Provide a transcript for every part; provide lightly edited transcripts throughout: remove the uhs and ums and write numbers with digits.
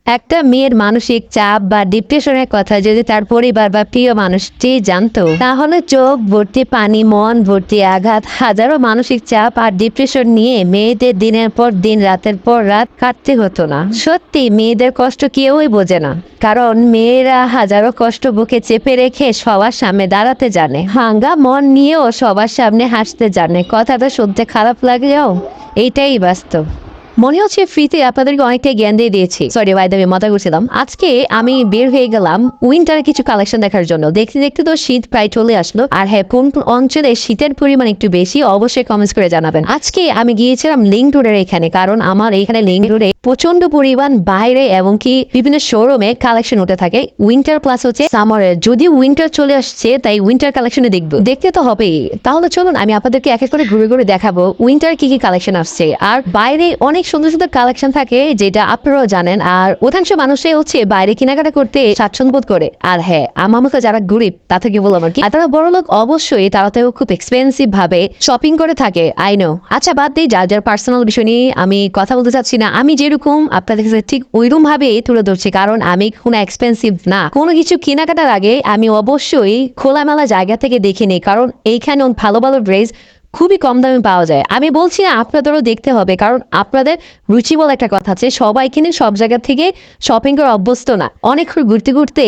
একটা মেয়ের মানসিক চাপ বা ডিপ্রেশনের কথা যদি তার পরিবার বা প্রিয় মানুষটি জানতো, তাহলে চোখ ভর্তি পানি, মন ভর্তি আঘাত, হাজারো মানসিক চাপ আর ডিপ্রেশন নিয়ে মেয়েদের দিনের পর দিন, রাতের পর রাত কাটতে হতো না। সত্যি মেয়েদের কষ্ট কেউই বোঝে না, কারণ মেয়েরা হাজারো কষ্ট বুকে চেপে রেখে সবার সামনে দাঁড়াতে জানে, ভাঙ্গা মন নিয়েও সবার সামনে হাসতে জানে। কথাটা শুনতে খারাপ লাগলেও এইটাই বাস্তব। মনে হচ্ছে ফ্রিতে আপনাদেরকে অনেকটা জ্ঞান দিয়ে দিয়েছি। সরি ভাই, আমি মজা করছিলাম। আজকে আমি বের হয়ে গেলাম উইন্টারের কিছু কালেকশন দেখার জন্য। দেখতে দেখতে তো শীত প্রায় চলে আসলো। আর হ্যাঁ, কোন কোন অঞ্চলে শীতের পরিমাণ একটু বেশি অবশ্যই কমেন্টস করে জানাবেন। আজকে আমি গিয়েছিলাম লিঙ্ক রোডের এখানে, কারণ আমার এখানে লিঙ্ক রোডে প্রচন্ড পরিমাণ বাইরে এবং কি বিভিন্ন শোরুমে কালেকশন উঠে থাকে উইন্টার প্লাস হচ্ছে সামারের। যদিও উইন্টার চলে আসছে, তাই উইন্টার কালেকশনে দেখবো, দেখতে তো হবেই। তাহলে চলুন আমি আপনাদেরকে এক এক করে ঘুরে ঘুরে দেখাবো উইন্টার কি কি কালেকশন আসছে। আর বাইরে অনেক সুন্দর সুন্দর কালেকশন থাকে, যেটা আপনারাও জানেন। আর অধিকাংশ মানুষই হচ্ছে বাইরে কেনাকাটা করতে স্বাচ্ছন্দ্য বোধ করে। আর হ্যাঁ, আমার মতো যারা গরিব তাদেরকে বললাম আর কি, আর তারা বড় লোক অবশ্যই, তারাতেও খুব এক্সপেন্সিভ ভাবে শপিং করে থাকে। I know. আচ্ছা, বাদ দিই, যার যার পার্সোনাল বিষয় নিয়ে আমি কথা বলতে চাচ্ছি না। আমি যেরকম আপনাদের কাছে ঠিক ওইরকম ভাবে তুলে ধরছি, কারণ আমি কোনো এক্সপেন্সিভ না। কোনো কিছু কেনাকাটার আগে আমি অবশ্যই খোলামেলা জায়গা থেকে দেখে নিই, কারণ এইখানে ভালো ভালো ড্রেস খুবই কম দামে পাওয়া যায়। আমি বলছি না আপনাদেরও দেখতে হবে, কারণ আপনাদের রুচি বলে একটা কথা আছে, সবাই কিনে সব জায়গা থেকে শপিং করে অভ্যস্ত না। অনেক ঘুরতে ঘুরতে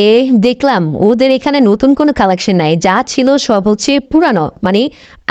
দেখলাম ওদের এখানে নতুন কোনো কালেকশন নাই, যা ছিল সব হচ্ছে পুরানো। মানে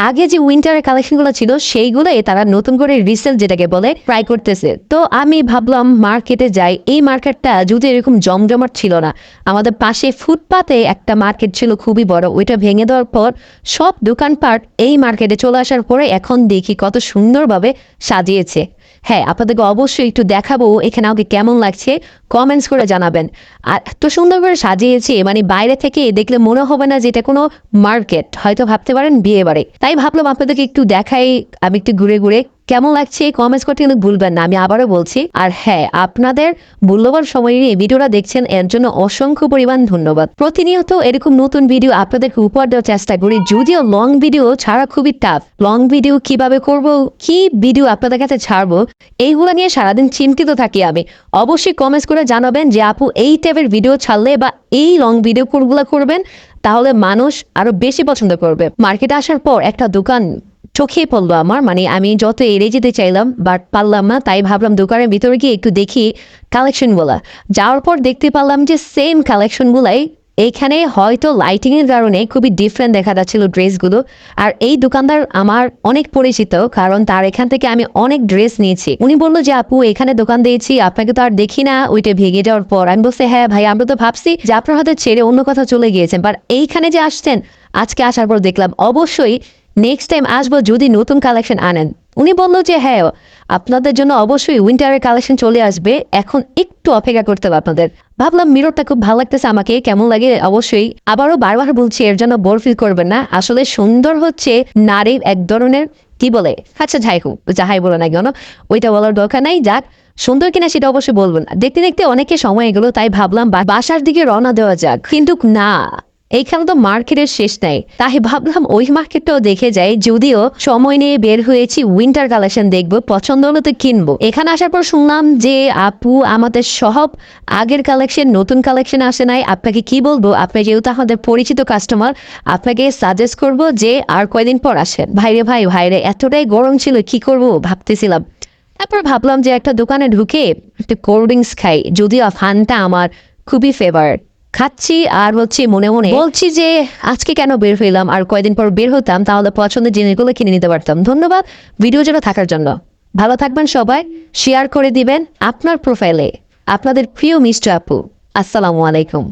আগে যে উইন্টারের কালেকশনগুলো ছিল সেইগুলোই তারা নতুন করে রিসেল যেটাকে বলে ট্রাই করতেছে। তো আমি ভাবলাম মার্কেটে যাই। এই মার্কেটটা যদি এরকম জমজমাট ছিল না, আমাদের পাশে ফুটপাতে একটা মার্কেট ছিল খুবই বড়, ওইটা ভেঙে দেওয়ার পর সব দোকানপাট এই মার্কেটে চলে আসার পরে এখন দেখি কত সুন্দরভাবে সাজিয়েছে। হ্যাঁ, আপনাদেরকে অবশ্যই একটু দেখাবো এখানে আমাকে কেমন লাগছে, কমেন্টস করে জানাবেন। আর এত সুন্দর করে সাজিয়েছে, মানে বাইরে থেকে দেখলে মনে হবে না যে এটা কোনো মার্কেট, হয়তো ভাবতে পারেন বিয়ে বাড়ি। তাই ভাবলাম আপনাদেরকে একটু দেখাই, আমি একটু ঘুরে ঘুরে কেমন লাগছে কমেন্টস করতে কিন্তু ভুলবেন না, আমি আবারও বলছি। আর হ্যাঁ, আপনাদের মূল্যবান সময় নিয়ে ভিডিওটা দেখছেন, এর জন্য অসংখ্য পরিমাণ ধন্যবাদ। প্রতিনিয়ত এরকম নতুন ভিডিও আপনাদেরকে উপহার দেওয়ার চেষ্টা করি, যদিও লং ভিডিও ছাড়া খুবই টাফ। লং ভিডিও কিভাবে করব, কি ভিডিও আপনাদের কাছে ছাড়বো, এইগুলো নিয়ে সারাদিন চিন্তিত থাকি আমি। অবশ্যই কমেন্টস করে জানাবেন যে আপু এই টাইপের ভিডিও ছাড়লে বা এই লং ভিডিও কোনগুলো করবেন, তাহলে মানুষ আরো বেশি পছন্দ করবে। মার্কেটে আসার পর একটা দোকান চোখে পড়লো আমার, মানে আমি যত এড়িয়ে যেতে চাইলাম বাট পারলাম না, তাই ভাবলাম দোকানের ভিতরে গিয়ে একটু দেখি কালেকশনগুলা। যাওয়ার পর দেখতে পারলাম যে সেম কালেকশনগুলাই এইখানে হয়তো লাইটিং এর কারণে খুবই ডিফারেন্ট দেখা যাচ্ছিল ড্রেসগুলো। আর এই দোকানদার আমার অনেক পরিচিত, কারণ তার এখান থেকে আমি অনেক ড্রেস নিয়েছি। উনি বললো যে আপু এখানে দোকান দিয়েছি, আপনাকে তো আর দেখি না ওইটা ভেঙে যাওয়ার পর। আমি বলছি হ্যাঁ ভাই, আমরা তো ভাবছি যে আপনার হাতে ছেড়ে অন্য কথা চলে গিয়েছেন, বাট এইখানে যে আসছেন, আজকে আসার পর দেখলাম অবশ্যই নেক্সট টাইম আসবো যদি নতুন কালেকশন আনেন। উনি বললো যে হ্যাঁ, আপনাদের জন্য অবশ্যই উইন্টারের কালেকশন চলে আসবে, এখন একটু অপেক্ষা করতে হবে আপনাদের। ভাবলাম মিররটা খুব ভালো লাগতেছে আমাকে, কেমন লাগে অবশ্যই। আবারও বারবার বলছি, এর জন্য বোর ফিল করবেন না। আসলে সুন্দর হচ্ছে নারী এক ধরনের, কি বলে, আচ্ছা যাই হোক, যাহাই বলে না কেন ওইটা বলার দরকার নাই। যাক, সুন্দর কিনা সেটা অবশ্যই বলবেন। দেখতে দেখতে অনেকে সময় এগুলো, তাই ভাবলাম বাসার দিকে রওনা দেওয়া যাক। কিন্তু না, এইখানে তো মার্কেটের শেষ নাই, তাই ভাবলাম ওই মার্কেটটাও দেখে যাই। যদিও সময় নিয়ে বের হয়েছি উইন্টার কালেকশন দেখবো, পছন্দ হলে তো কিনবো। এখানে আসার পর শুনলাম যে আপু আমাদের সব আগের কালেকশন নতুন কালেকশন আসে নাই। আপনাকে কি বলবো, আপনি যেহেতু আমাদের পরিচিত কাস্টমার, আপনাকে সাজেস্ট করব যে আর কয়দিন পর আসেন। ভাইরে এতটাই গরম ছিল, কি করব ভাবতেছিলাম। তারপর ভাবলাম যে একটা দোকানে ঢুকে একটা কোল্ড ড্রিঙ্কস খাই, যদিও ফানটা আমার খুবই ফেভারিট। খাচ্ছি আর হচ্ছে মনে মনে বলছি যে আজকে কেন বের হইলাম, আর কয়দিন পর বের হতাম তাহলে পছন্দের জিনিসগুলো কিনে নিতে পারতাম। ধন্যবাদ ভিডিও জন্য থাকার জন্য। ভালো থাকবেন সবাই, শেয়ার করে দিবেন আপনার প্রোফাইলে আপনাদের প্রিয় মিষ্টি আপু। আসসালামু আলাইকুম।